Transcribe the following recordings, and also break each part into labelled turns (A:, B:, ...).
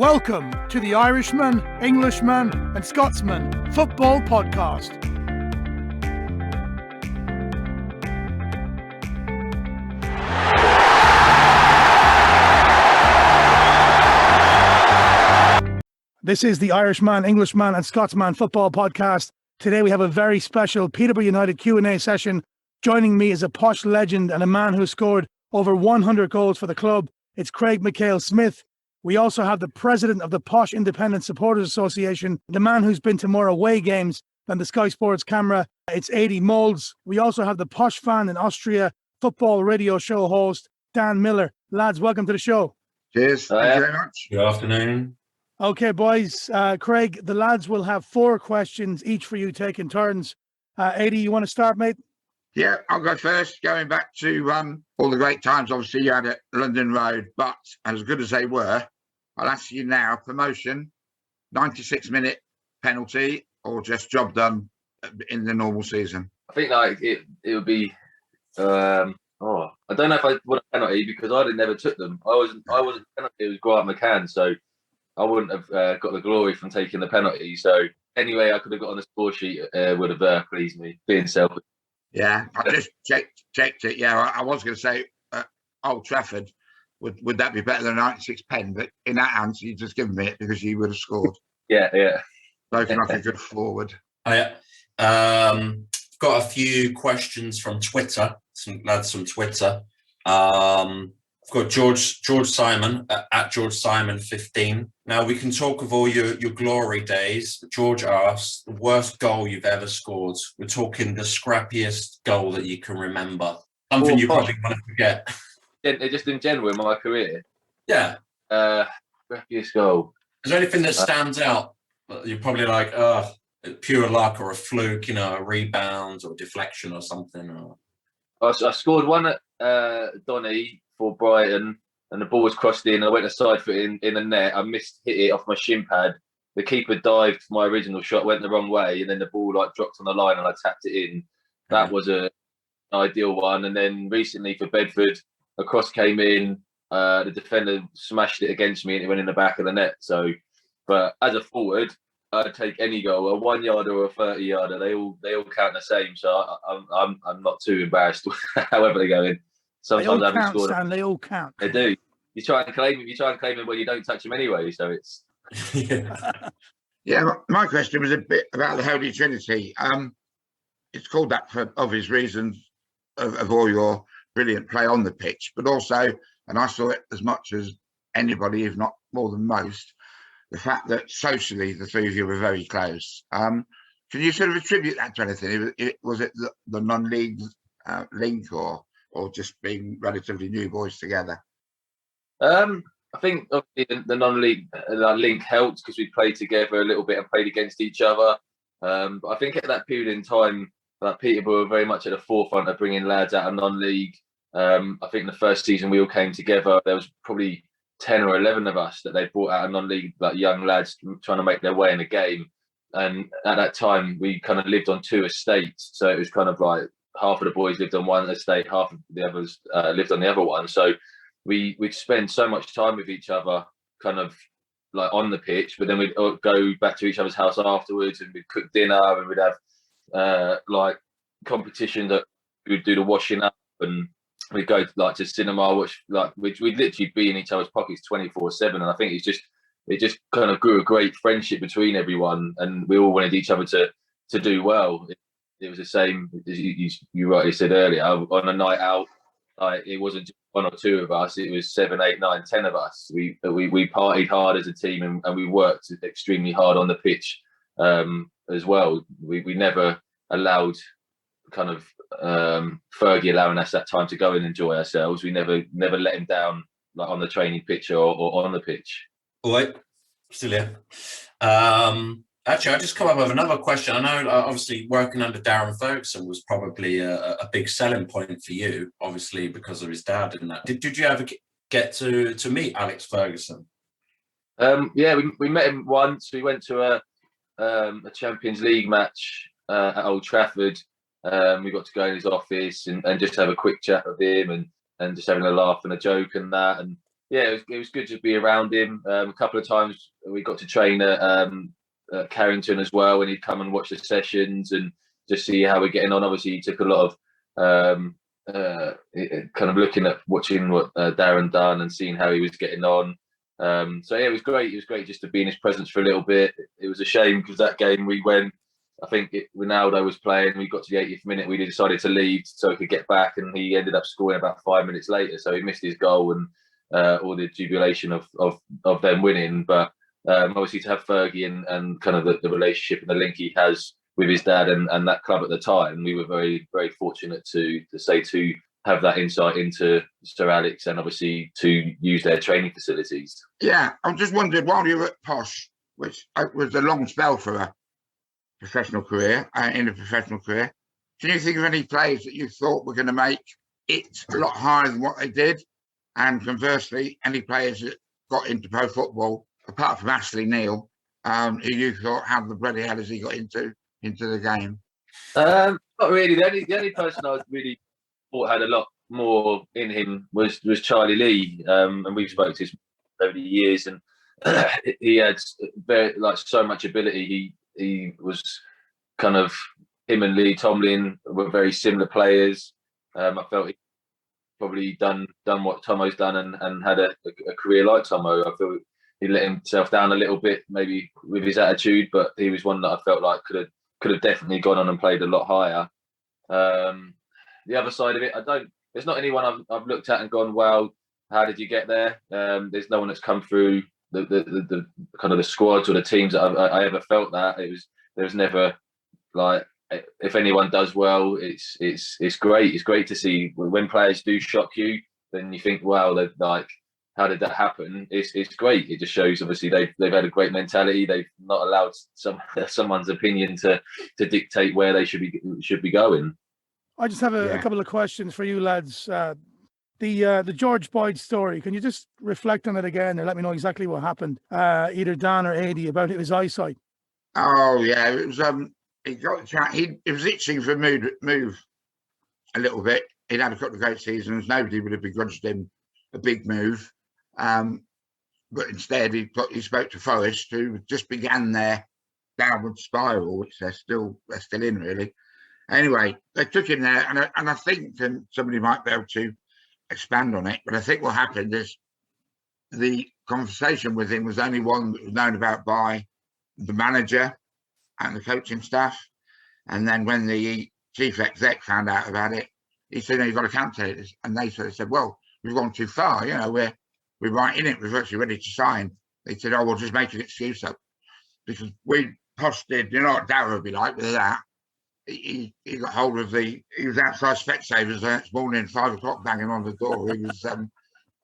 A: Welcome to the Irishman, Englishman and Scotsman Football Podcast. This is the Irishman, Englishman and Scotsman Football Podcast. Today we have a very special Peterborough United Q&A session. Joining me is a Posh legend and a man who scored over 100 goals for the club. It's Craig Mackail Smith. We also have the president of the Posh Independent Supporters Association, the man who's been to more away games than the Sky Sports camera. It's 80 Molds. We also have the Posh fan in Austria, football radio show host, Dan Miller. Lads, welcome to the show.
B: Cheers. Thank you very much.
C: Good afternoon.
A: Okay, boys. Craig, the lads will have 4 questions, each for you, taking turns. 80, you want to start, mate?
B: Yeah, I'll go first. Going back to all the great times, obviously, you had at London Road, but as good as they were, I'll ask you now, promotion, 96-minute penalty, or just job done in the normal season?
D: I think it would be. I don't know if I would have penalty because I never took them. I wasn't penalty. It was Grant McCann, so I wouldn't have got the glory from taking the penalty. So anyway, I could have got on the score sheet. Would have pleased me. Being selfish.
B: Yeah, I just checked it. Yeah, I was going to say Old Trafford. Would that be better than 96 pen? But in that answer, you just given me it because you would have scored.
D: Yeah.
B: Looking like a good forward.
C: Got a few questions from Twitter. Some lads from Twitter. I've got George Simon at George Simon 15. Now we can talk of all your glory days. George asks, the worst goal you've ever scored. We're talking the scrappiest goal that you can remember. Something you probably want to forget.
D: Just in general in my career.
C: Yeah.
D: Scrappiest goal.
C: Is there anything that stands out? You're probably like, pure luck or a fluke, a rebound or deflection or something. Or...
D: I scored one at Donny for Brighton, and the ball was crossed in. I went a side foot in the net. I hit it off my shin pad. The keeper dived for my original shot, went the wrong way, and then the ball dropped on the line, and I tapped it in. That was an ideal one. And then recently for Bedford, a cross came in. The defender smashed it against me, and it went in the back of the net. So, but as a forward, I'd take any goal, a 1-yarder or a 30-yarder. They all count the same. So I'm not too embarrassed, however they go in. Sometimes
A: they all
D: I haven't
A: count,
D: scored.
A: Stan, they all count.
D: They do. You try and claim him when you don't touch him anyway. So it's.
B: Yeah, my question was a bit about the Holy Trinity. It's called that for obvious reasons of all your brilliant play on the pitch, but also, and I saw it as much as anybody, if not more than most, the fact that socially the three of you were very close. Can you sort of attribute that to anything? Was it the non-league link or just being relatively new boys together?
D: I think obviously the non-league link helped because we played together a little bit and played against each other. But I think at that period in time, Peterborough were very much at the forefront of bringing lads out of non-league. I think the first season we all came together, there was probably 10 or 11 of us that they brought out of non-league, like young lads trying to make their way in the game. And at that time, we kind of lived on 2 estates. So it was kind of like half of the boys lived on one estate, half of the others lived on the other one. So we'd spend so much time with each other, kind of like on the pitch, but then we'd go back to each other's house afterwards and we'd cook dinner and we'd have like competition that we'd do the washing up and we'd go to cinema, which we'd literally be in each other's pockets 24/7. And I think it just kind of grew a great friendship between everyone, and we all wanted each other to do well. It was the same as you rightly said earlier. On a night out, it wasn't just 1 or 2 of us; it was 7, 8, 9, 10 of us. We partied hard as a team, and we worked extremely hard on the pitch as well. We never allowed kind of Fergie allowing us that time to go and enjoy ourselves. We never let him down, like on the training pitch or on the pitch.
C: All right, still here. Actually, I just come up with another question. I know, obviously, working under Darren Ferguson was probably a big selling point for you, obviously, because of his dad and that. Did you ever get to meet Alex Ferguson?
D: Yeah, we met him once. We went to a Champions League match at Old Trafford. We got to go in his office and just have a quick chat with him and just having a laugh and a joke and that. And yeah, it was good to be around him. A couple of times we got to train at Carrington as well, and he'd come and watch the sessions and just see how we're getting on. Obviously, he took a lot of kind of looking at watching what Darren done and seeing how he was getting on. So yeah, it was great. It was great just to be in his presence for a little bit. It was a shame because that game we went, I think Ronaldo was playing. We got to the 80th minute. We decided to leave so he could get back, and he ended up scoring about 5 minutes later. So he missed his goal and all the jubilation of them winning. But obviously to have Fergie and kind of the relationship and the link he has with his dad and that club at the time, we were very, very fortunate to have that insight into Sir Alex and obviously to use their training facilities.
B: Yeah, I just wondered, while you were at Posh, which was a long spell for a professional career, can you think of any players that you thought were going to make it a lot higher than what they did? And conversely, any players that got into pro football, apart from Ashley Neal, who you thought, how the bloody hell has he got into the game?
D: Not really. The only person I was really thought had a lot more in him was Charlie Lee, and we've spoken to him over the years, and he had very so much ability. He was kind of, him and Lee Tomlin were very similar players. I felt he probably done what Tomo's done and had a career like Tomo. I feel he let himself down a little bit maybe with his attitude, but he was one that I felt like could have definitely gone on and played a lot higher. The other side of it, there's not anyone I've looked at and gone, wow, how did you get there? There's no one that's come through the kind of the squads or the teams that I ever felt that. There was never like, if anyone does well, it's great. It's great to see when players do shock you. Then you think, wow, they're like, how did that happen? It's great. It just shows obviously they've had a great mentality. They've not allowed someone's opinion to dictate where they should be going.
A: I just have a couple of questions for you lads. The George Boyd story, can you just reflect on it again and let me know exactly what happened, either Dan or Adi, about his eyesight?
B: Oh yeah, it was he got he was itching for a move a little bit. He'd had a couple of great seasons. Nobody would have begrudged him a big move, but instead he spoke to Forest, who just began their downward spiral, which they're still in really. Anyway, they took him there, and I think somebody might be able to expand on it, but I think what happened is the conversation with him was only one that was known about by the manager and the coaching staff. And then when the chief exec found out about it, he said, "No, you've got to cancel it." And they sort of said, "Well, we've gone too far. You know, we're right in it. We're virtually ready to sign." They said, "Oh, we'll just make an excuse up." Because Posh did, you know what Darrow would be like with that. He got hold of he was outside Specsavers the next morning, 5 o'clock, banging on the door.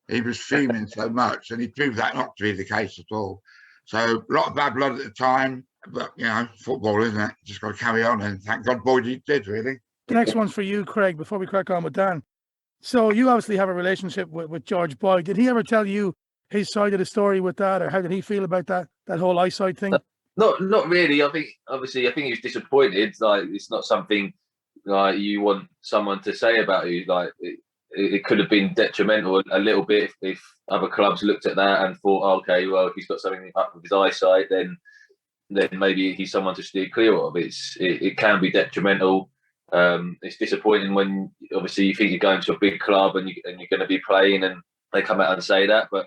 B: He was fuming so much, and he proved that not to be the case at all. So a lot of bad blood at the time, but you know, football, isn't it? Just got to carry on, and thank God Boyd did, really.
A: The next one's for you, Craig, before we crack on with Dan. So you obviously have a relationship with George Boyd. Did he ever tell you his side of the story with that, or how did he feel about that whole eyesight thing?
D: Not really. I think he was disappointed. Like, it's not something like you want someone to say about you. Like, it could have been detrimental a little bit if other clubs looked at that and thought, oh, okay, well, if he's got something up with his eyesight, then maybe he's someone to steer clear of. It can be detrimental. It's disappointing when obviously you think you're going to a big club and you're going to be playing, and they come out and say that. But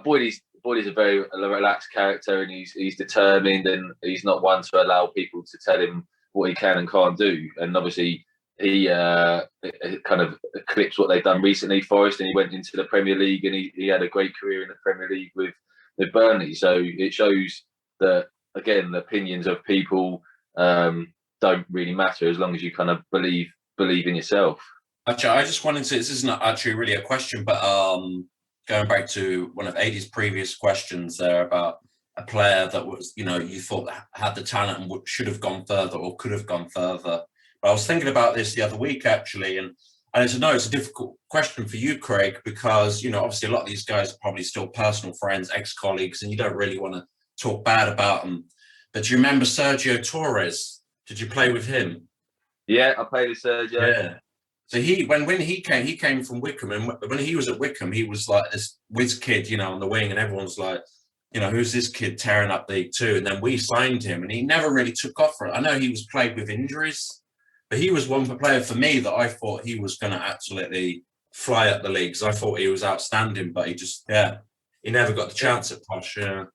D: Boyd is a very relaxed character, and he's determined, and he's not one to allow people to tell him what he can and can't do. And obviously he kind of eclipsed what they've done recently, Forest, and he went into the Premier League, and he had a great career in the Premier League with Burnley. So it shows that, again, the opinions of people don't really matter as long as you kind of believe in yourself.
C: Actually, I just wanted to, this isn't actually really a question, but going back to one of Adi's previous questions there about a player that was, you know, you thought had the talent and should have gone further or could have gone further. But I was thinking about this the other week, actually, and it's a difficult question for you, Craig, because, you know, obviously a lot of these guys are probably still personal friends, ex-colleagues, and you don't really want to talk bad about them. But do you remember Sergio Torres? Did you play with him?
D: Yeah, I played with Sergio.
C: Yeah. So when he came from Wickham, and when he was at Wickham, he was like this whiz kid, on the wing, and everyone's like, who's this kid tearing up League Two? And then we signed him, and he never really took off for it. I know he was plagued with injuries, but he was one player for me that I thought he was going to absolutely fly up the leagues. I thought he was outstanding, but he never got the chance at Posh. Yeah.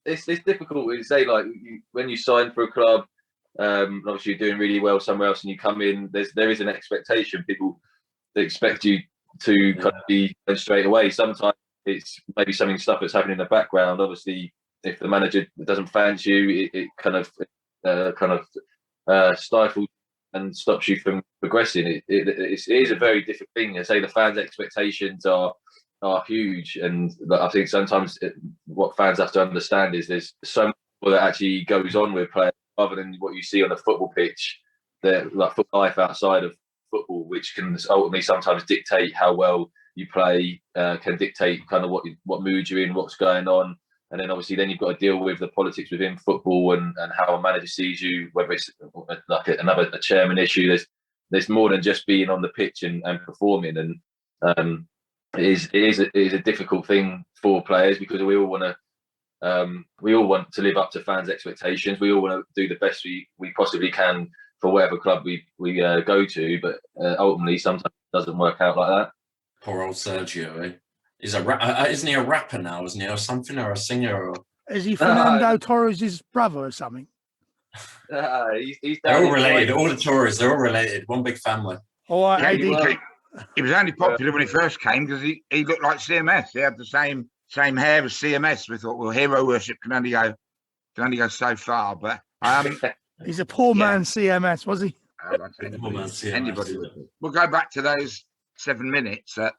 D: It's difficult to say, like, when you sign for a club, obviously you're doing really well somewhere else, and you come in, there is an expectation. People expect you to kind of be straight away. Sometimes it's maybe stuff that's happening in the background. Obviously, if the manager doesn't fancy you, it kind of stifles and stops you from progressing. It is a very different thing. I say the fans' expectations are huge, and I think sometimes what fans have to understand is there's so much that actually goes on with players other than what you see on the football pitch. That like football life outside of football, which can ultimately sometimes dictate how well you play, can dictate kind of what mood you're in, what's going on, and then obviously then you've got to deal with the politics within football and how a manager sees you, whether it's like a chairman issue. There's more than just being on the pitch and performing, and it is a difficult thing for players, because we all want to live up to fans' expectations. We all want to do the best we possibly can for whatever club we go to, but ultimately sometimes it doesn't work out like that.
C: Poor old Sergio, eh? Isn't he a rapper now, isn't he, or something, or a singer? Or...
A: Is he Fernando Torres' brother or something?
D: He's
C: they're all related. All the Torres, they're all related. One big family.
A: Oh,
B: he was only popular when he first came because he looked like CMS. He had the same hair as CMS. We thought, well, hero worship can only go so far. But
A: he's a poor man CMS, was he?
B: Anybody would be. We'll go back to those 7 minutes at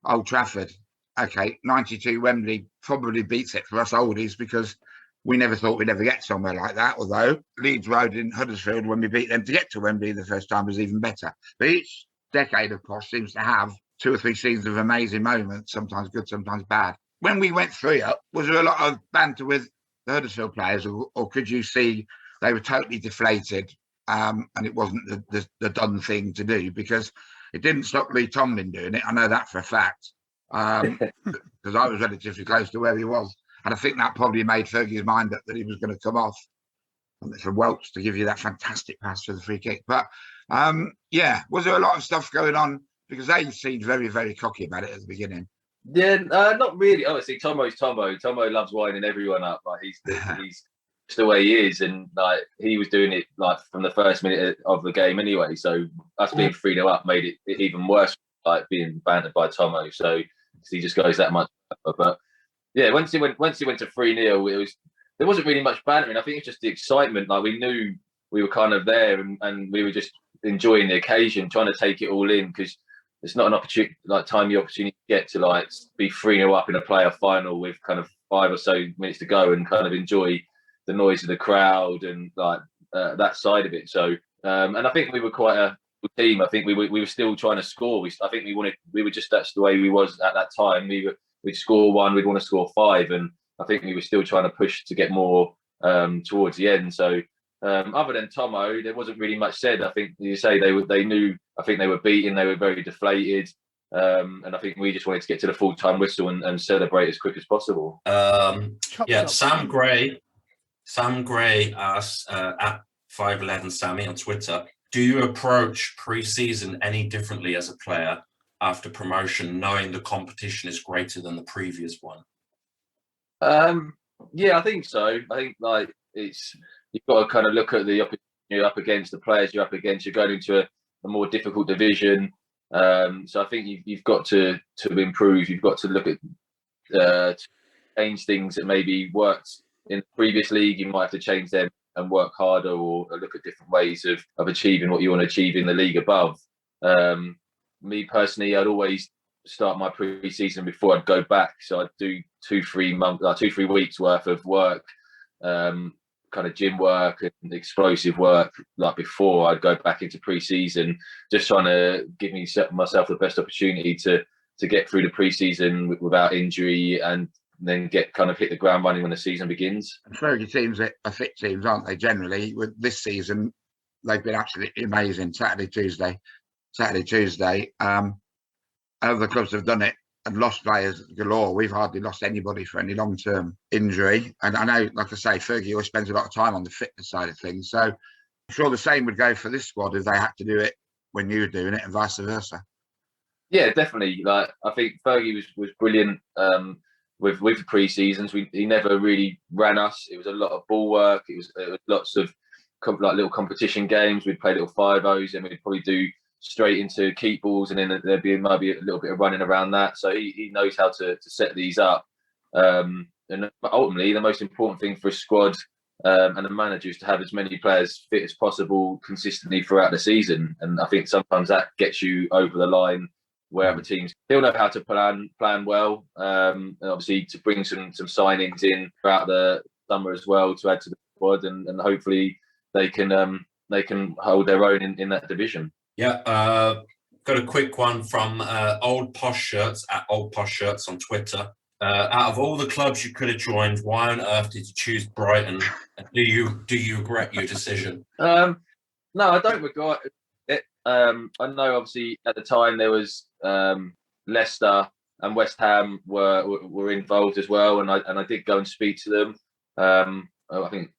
B: Old Trafford. Okay, 92 Wembley probably beats it for us oldies, because we never thought we'd ever get somewhere like that. Although Leeds Road in Huddersfield, when we beat them to get to Wembley the first time, was even better. But each decade of Posh seems to have 2 or 3 seasons of amazing moments, sometimes good, sometimes bad. When we went 3-up, was there a lot of banter with the Huddersfield players, or could you see they were totally deflated and it wasn't the done thing to do? Because it didn't stop Lee Tomlin doing it. I know that for a fact, because I was relatively close to where he was. And I think that probably made Fergie's mind up that he was going to come off. And for Welch to give you that fantastic pass for the free kick. But was there a lot of stuff going on? Because they seemed very, very cocky about it at the beginning.
D: Yeah, not really. Obviously, Tomo's Tomo. Tomo loves winding everyone up. Like he's just the way he is, and like he was doing it like from the first minute of the game anyway. So us being 3-0 up made it even worse, like being bantered by Tomo. So he just goes that much. But yeah, once he went to 3-0, there wasn't really much bantering. I think it's just the excitement. Like we knew we were kind of there, and we were just enjoying the occasion, trying to take it all in, because it's not an opportunity, like timely opportunity to get to like be 3-0 up in a playoff final with kind of 5 or so minutes to go, and kind of enjoy the noise of the crowd and like that side of it. So and I think we were quite a good team. I think we were still trying to score. I think we were just, that's the way we was at that time. We'd score 1, we'd want to score 5, and I think we were still trying to push to get more towards the end. So other than Tomo, there wasn't really much said. I think you say they knew. I think they were beaten. They were very deflated, and I think we just wanted to get to the full-time whistle and celebrate as quick as possible.
C: Sam Gray asks at 511 Sammy on Twitter, do you approach pre-season any differently as a player after promotion, knowing the competition is greater than the previous one?
D: Yeah, I think so. I think like you've got to kind of look at the opportunity you're up against, the players you're up against. You're going into a more difficult division, so I think you've got to improve. You've got to look at to change things that maybe worked in the previous league. You might have to change them and work harder, or look at different ways of achieving what you want to achieve in the league above. Me personally, I'd always start my pre-season before I'd go back, so I'd do 2-3 weeks worth of work, kind of gym work and explosive work, like before I'd go back into pre-season, just trying to give myself the best opportunity to get through the pre-season without injury, and then hit the ground running when the season begins. And
B: Fergie teams are fit teams, aren't they? Generally, with this season, they've been absolutely amazing. Saturday, Tuesday, Saturday, Tuesday. Other clubs have done it and lost players galore. We've hardly lost anybody for any long-term injury. And I know, like I say, Fergie always spends a lot of time on the fitness side of things. So I'm sure the same would go for this squad if they had to do it when you were doing it and vice versa.
D: Yeah, definitely. Like, I think Fergie was brilliant with the pre-seasons. He never really ran us. It was a lot of ball work. It was lots of like little competition games. We'd play little 5-0s and we'd probably do straight into keep balls, and then there'd be maybe a little bit of running around that. So he knows how to set these up. And ultimately, the most important thing for a squad and a manager is to have as many players fit as possible consistently throughout the season. And I think sometimes that gets you over the line where other teams still know how to plan well. And obviously to bring some signings in throughout the summer as well to add to the squad, and hopefully they can hold their own in that division.
C: Yeah, got a quick one from Old Posh Shirts at Old Posh Shirts on Twitter. Out of all the clubs you could have joined, why on earth did you choose Brighton? Do you regret your decision?
D: No, I don't regret it. I know obviously at the time there was Leicester and West Ham were involved as well, and I did go and speak to them. I think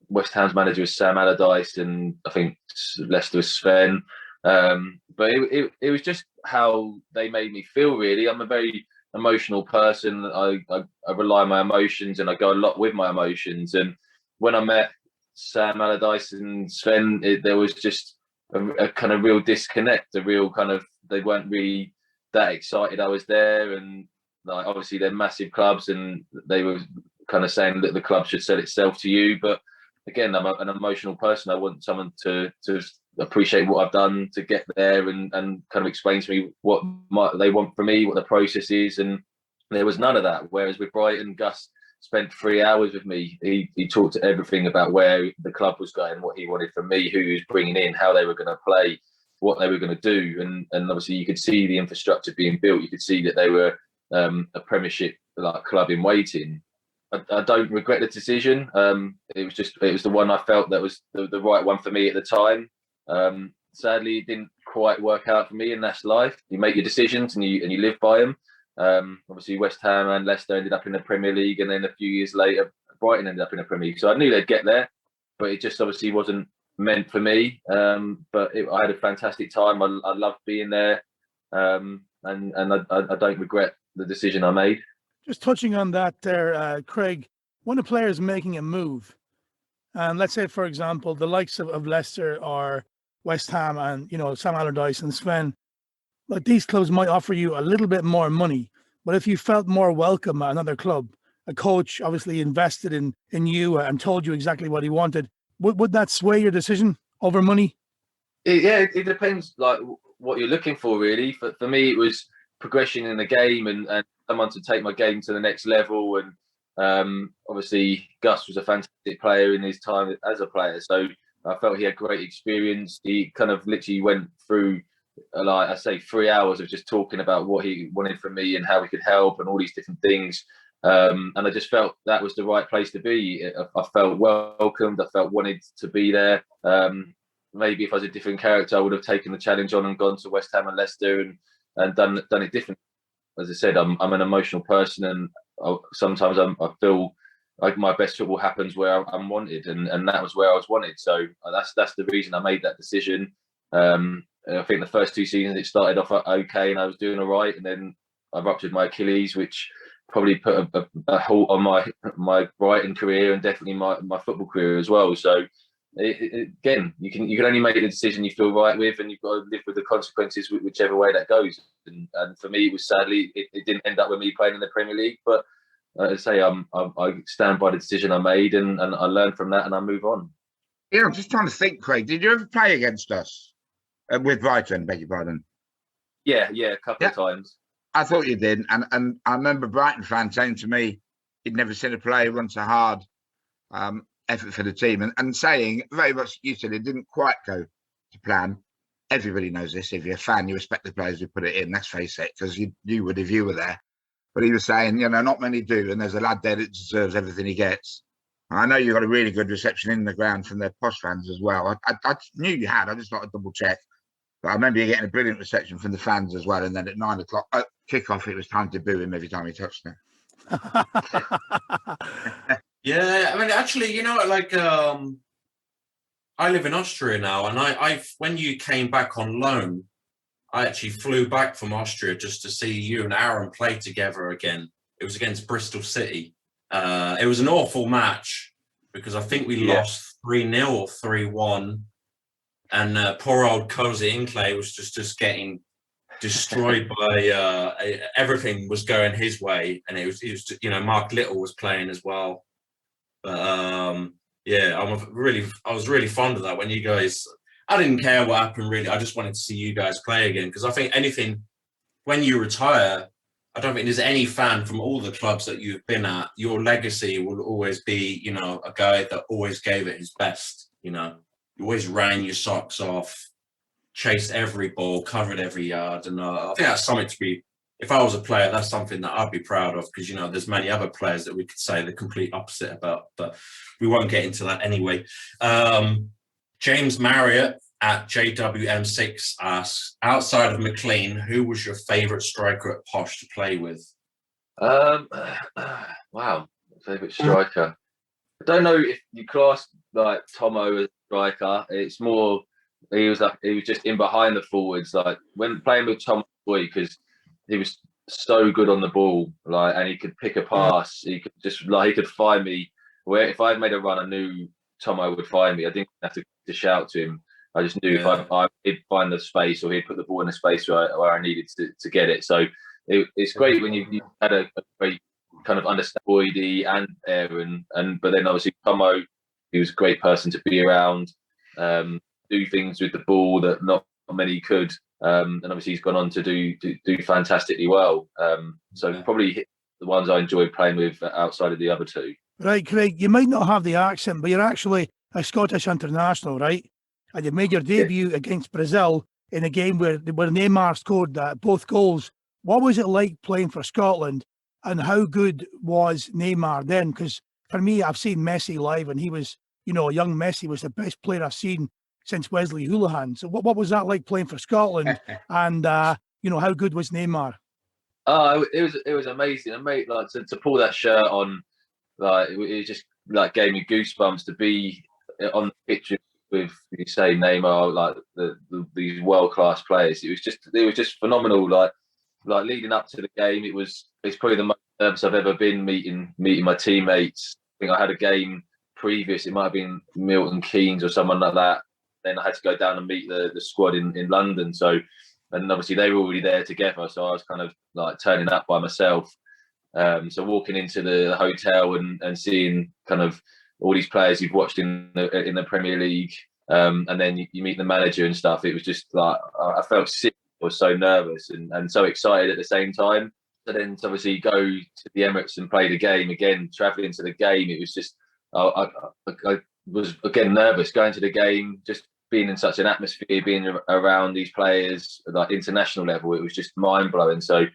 D: West Ham's manager was Sam Allardyce, and I think Leicester was Sven. But it was just how they made me feel, really. I'm a very emotional person. I rely on my emotions, and I go a lot with my emotions. And when I met Sam Allardyce and Sven, there was just a kind of real disconnect, a real kind of, they weren't really that excited I was there. And like, obviously they're massive clubs, and they were kind of saying that the club should sell itself to you. But again, I'm an emotional person. I want someone to appreciate what I've done to get there, and kind of explain to me what they want from me, what the process is. And there was none of that. Whereas with Brighton, Gus spent 3 hours with me. He talked to everything about where the club was going, what he wanted from me, who he was bringing in, how they were going to play, what they were going to do. And obviously you could see the infrastructure being built. You could see that they were a Premiership like club in waiting. I don't regret the decision. It was the one I felt that was the right one for me at the time. Sadly, it didn't quite work out for me, and that's life. You make your decisions and you live by them. Obviously, West Ham and Leicester ended up in the Premier League, and then a few years later, Brighton ended up in the Premier League. So I knew they'd get there, but it just obviously wasn't meant for me. But I had a fantastic time. I loved being there, and I don't regret the decision I made.
A: Just touching on that there, Craig, when a player is making a move, and let's say, for example, the likes of Leicester or West Ham and, Sam Allardyce and Sven, like these clubs might offer you a little bit more money, but if you felt more welcome at another club, a coach obviously invested in you and told you exactly what he wanted, would that sway your decision over money?
D: It depends, like what you're looking for, really. For me, it was progression in the game and someone to take my game to the next level. And obviously, Gus was a fantastic player in his time as a player, so I felt he had great experience. He kind of literally went through, like I say, 3 hours of just talking about what he wanted from me and how we could help and all these different things. And I just felt that was the right place to be. I felt welcomed. I felt wanted to be there. Maybe if I was a different character, I would have taken the challenge on and gone to West Ham and Leicester and done it differently. As I said, I'm an emotional person, and sometimes I feel like my best football happens where I'm wanted, and that was where I was wanted. So that's the reason I made that decision. I think the first 2 seasons it started off okay, and I was doing all right, and then I ruptured my Achilles, which probably put a halt on my Brighton career and definitely my football career as well. So again, you can only make the decision you feel right with, and you've got to live with the consequences whichever way that goes. And for me, it was sadly it didn't end up with me playing in the Premier League, but as I say, I stand by the decision I made, and I learned from that, and I move on.
B: Yeah, I'm just trying to think, Craig. Did you ever play against us with Brighton? Beg your pardon.
D: Yeah, a couple of times.
B: I thought you did, and I remember Brighton fans saying to me he'd never seen a player run so hard, effort for the team, and saying very much you said it didn't quite go to plan. Everybody knows this. If you're a fan, you respect the players who put it in. Let's face it, because you would if you were there. But he was saying, not many do, and there's a lad there that deserves everything he gets. And I know you got a really good reception in the ground from their Posh fans as well. I knew you had. I just thought I'd double check. But I remember you getting a brilliant reception from the fans as well. And then at 9 o'clock kickoff, it was time to boo him every time he touched it.
C: Yeah, I mean, actually, you know, like I live in Austria now, and I when you came back on loan, I actually flew back from Austria just to see you and Aaron play together again. It was against Bristol City. It was an awful match because I think we lost 3-0 or 3-1, and poor old Cozy Inclay was just getting destroyed by everything was going his way, and it was you know, Mark Little was playing as well. But yeah, I was really fond of that when you guys. I didn't care what happened really. I just wanted to see you guys play again, because I think anything when you retire, I don't think there's any fan from all the clubs that you've been at. Your legacy will always be, you know, a guy that always gave it his best. You know, you always ran your socks off, chased every ball, covered every yard, and I think that's something to be. If I was a player, that's something that I'd be proud of, because, you know, there's many other players that we could say the complete opposite about, but we won't get into that anyway. James Marriott at JWM6 asks, outside of McLean, who was your favourite striker at Posh to play with?
D: Wow, favourite striker. I don't know if you class like Tomo as a striker. It's more he was just in behind the forwards. Like when playing with Tomo, because he was so good on the ball, like, and he could pick a pass. He could just he could find me where if I made a run, I knew Tomo would find me. I didn't have to shout to him. I just knew if he'd find the space, or he'd put the ball in the space where I needed to get it. So it's great when you had a great kind of understand Boydie and Aaron, but then obviously Tomo, he was a great person to be around, do things with the ball that not many could, and obviously he's gone on to do fantastically well. So probably the ones I enjoyed playing with outside of the other two.
A: Right, Craig, you might not have the accent, but you're actually a Scottish international, right? And you made your debut against Brazil in a game where Neymar scored both goals. What was it like playing for Scotland, and how good was Neymar then? Because for me, I've seen Messi live, and he was, you know, young Messi was the best player I've seen since Wesley Hoolahan. So what was that like playing for Scotland? And, you know, how good was Neymar?
D: Oh, it was amazing. And mate, like to pull that shirt on, like it just like gave me goosebumps to be on the pitch with, you say, Neymar, like these world class players. It was just phenomenal. Like leading up to the game, it's probably the most nervous I've ever been meeting my teammates. I think I had a game previous. It might have been Milton Keynes or someone like that. Then I had to go down and meet the squad in London. So, and obviously they were already there together. So I was kind of like turning up by myself. So walking into the hotel and seeing kind of all these players you've watched in the Premier League, and then you meet the manager and stuff. It was just like I felt sick. I was so nervous and so excited at the same time. So then to obviously go to the Emirates and play the game again, travelling to the game, it was just I was again nervous going to the game, just being in such an atmosphere, being around these players at like international level. It was just mind blowing. So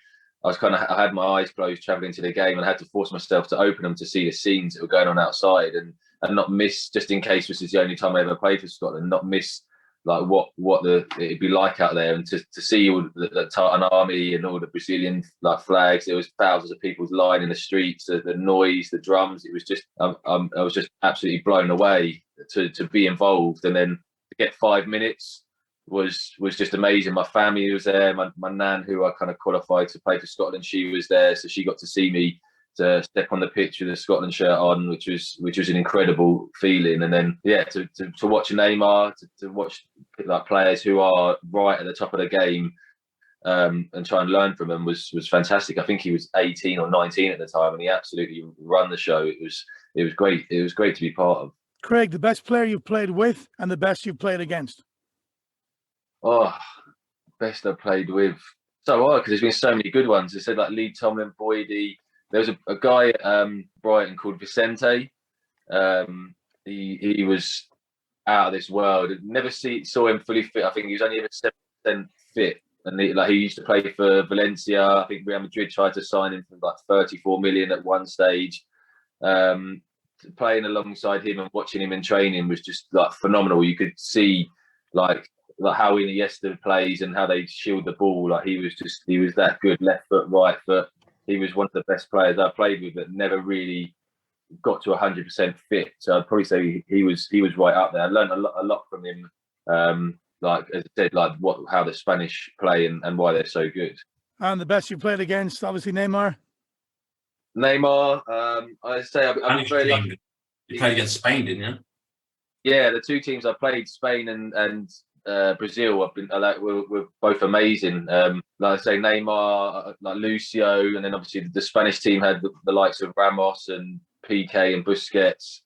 D: I had my eyes closed travelling to the game, and I had to force myself to open them to see the scenes that were going on outside, and not miss, just in case this is the only time I ever played for Scotland, not miss like what it'd be like out there, and to see all the Tartan army and all the Brazilian like flags. There was thousands of people lying in the streets, the noise, the drums. It was just I was just absolutely blown away to be involved, and then to get 5 minutes was just amazing. My family was there. My nan, who I kind of qualified to play for Scotland, she was there, so she got to see me to step on the pitch with a Scotland shirt on, which was an incredible feeling. And then to watch Neymar, to watch like players who are right at the top of the game, and try and learn from him was fantastic. I think he was 18 or 19 at the time, and he absolutely run the show. It was great. It was great to be part of.
A: Craig, the best player you've played with and the best you've played against?
D: Oh, best I've played with. So hard because there's been so many good ones. I said like Lee Tomlin, Boydie. There was a guy at Brighton called Vicente. He was out of this world. Never saw him fully fit. I think he was only ever 7% fit. And he used to play for Valencia. I think Real Madrid tried to sign him for like 34 million at one stage. Playing alongside him and watching him in training was just like phenomenal. You could see like like how Iniesta plays and how they shield the ball. Like he was that good, left foot, right foot. He was one of the best players I played with that never really got to 100% fit. So I'd probably say he was right up there. I learned a lot from him. Like as I said, like how the Spanish play and why they're so good.
A: And the best you played against, obviously Neymar.
D: Neymar, I say I'm very lucky.
C: You played against Spain, didn't you?
D: Yeah, the two teams I played, Spain and Brazil, we're both amazing. Like I say, Neymar, like Lucio, and then obviously the Spanish team had the likes of Ramos and PK and Busquets.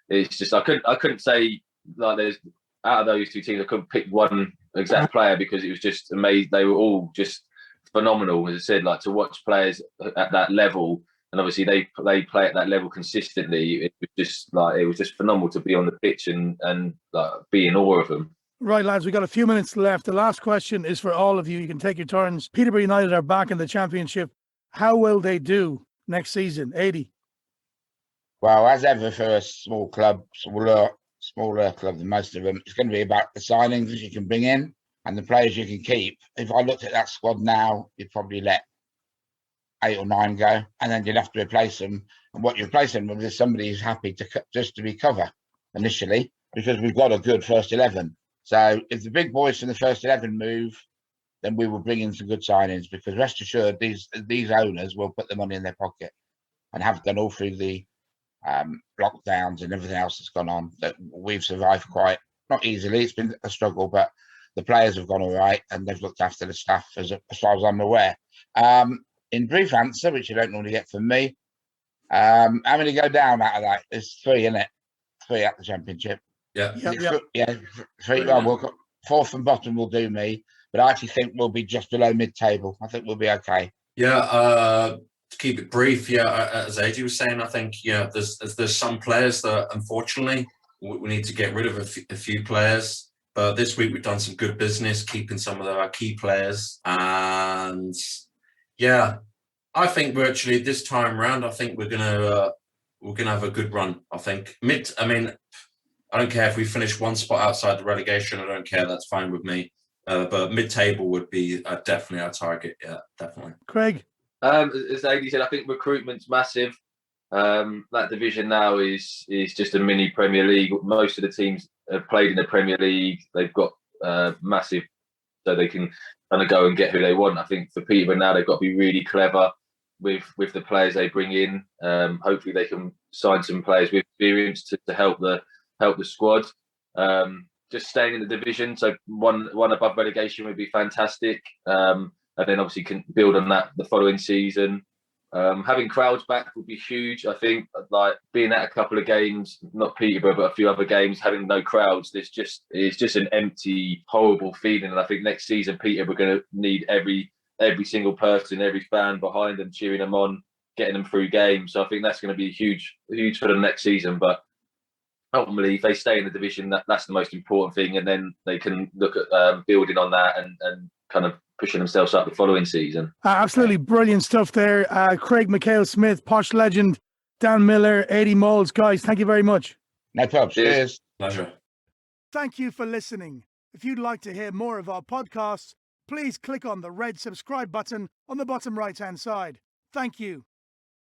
D: It's just I couldn't say like there's out of those two teams I couldn't pick one exact player because it was just amazing. They were all just phenomenal, as I said. Like to watch players at that level. And obviously they play at that level consistently. It was just phenomenal to be on the pitch and like be in awe of them.
A: Right, lads, we got a few minutes left. The last question is for all of you. You can take your turns. Peterborough United are back in the Championship. How will they do next season? 80.
B: Well, as ever for a small club, smaller club than most of them, it's going to be about the signings you can bring in and the players you can keep. If I looked at that squad now, you'd probably let 8 or 9 go, and then you'd have to replace them. And what you replace them with is somebody who's happy to be cover initially, because we've got a good first 11. So if the big boys from the first 11 move, then we will bring in some good signings, because rest assured these owners will put the money in their pocket and have done all through the lockdowns and everything else that's gone on. That we've survived quite not easily. It's been a struggle, but the players have gone all right and they've looked after the staff as far as I'm aware. In brief answer, which you don't normally get from me, how many go down out of that? There's 3, isn't it? 3 at the Championship.
C: Yeah.
B: Yeah, 3. Well, fourth and bottom will do me, but I actually think we'll be just below mid-table. I think we'll be okay.
C: Yeah, to keep it brief, as AJ was saying, I think, there's some players that, unfortunately, we need to get rid of a few players. But this week we've done some good business, keeping some of our key players. And, yeah, I think virtually this time around, I think we're gonna have a good run. I think I don't care if we finish one spot outside the relegation. I don't care. That's fine with me. But mid-table would be definitely our target. Yeah, definitely.
A: Craig?
D: As Andy said, I think recruitment's massive. That division now is just a mini Premier League. Most of the teams have played in the Premier League. They've got massive, so they can kind of go and get who they want. I think for Peterborough now, they've got to be really clever with the players they bring in. Hopefully, they can sign some players with experience to help the squad. Just staying in the division, so one above relegation would be fantastic. And then obviously can build on that the following season. Having crowds back would be huge. I think like being at a couple of games, not Peterborough, but a few other games, having no crowds, it's just an empty, horrible feeling. And I think next season Peterborough are going to need every single person, every fan behind them, cheering them on, getting them through games. So I think that's going to be huge for the next season. But ultimately, if they stay in the division, that's the most important thing, and then they can look at building on that and kind of pushing themselves up the following season.
A: Absolutely brilliant stuff there. Craig Mackail Smith, Posh legend, Dan Miller, 80 Moles. Guys, thank you very much.
B: No problem. Cheers.
C: Pleasure.
A: Thank you for listening. If you'd like to hear more of our podcasts, please click on the red subscribe button on the bottom right-hand side. Thank you.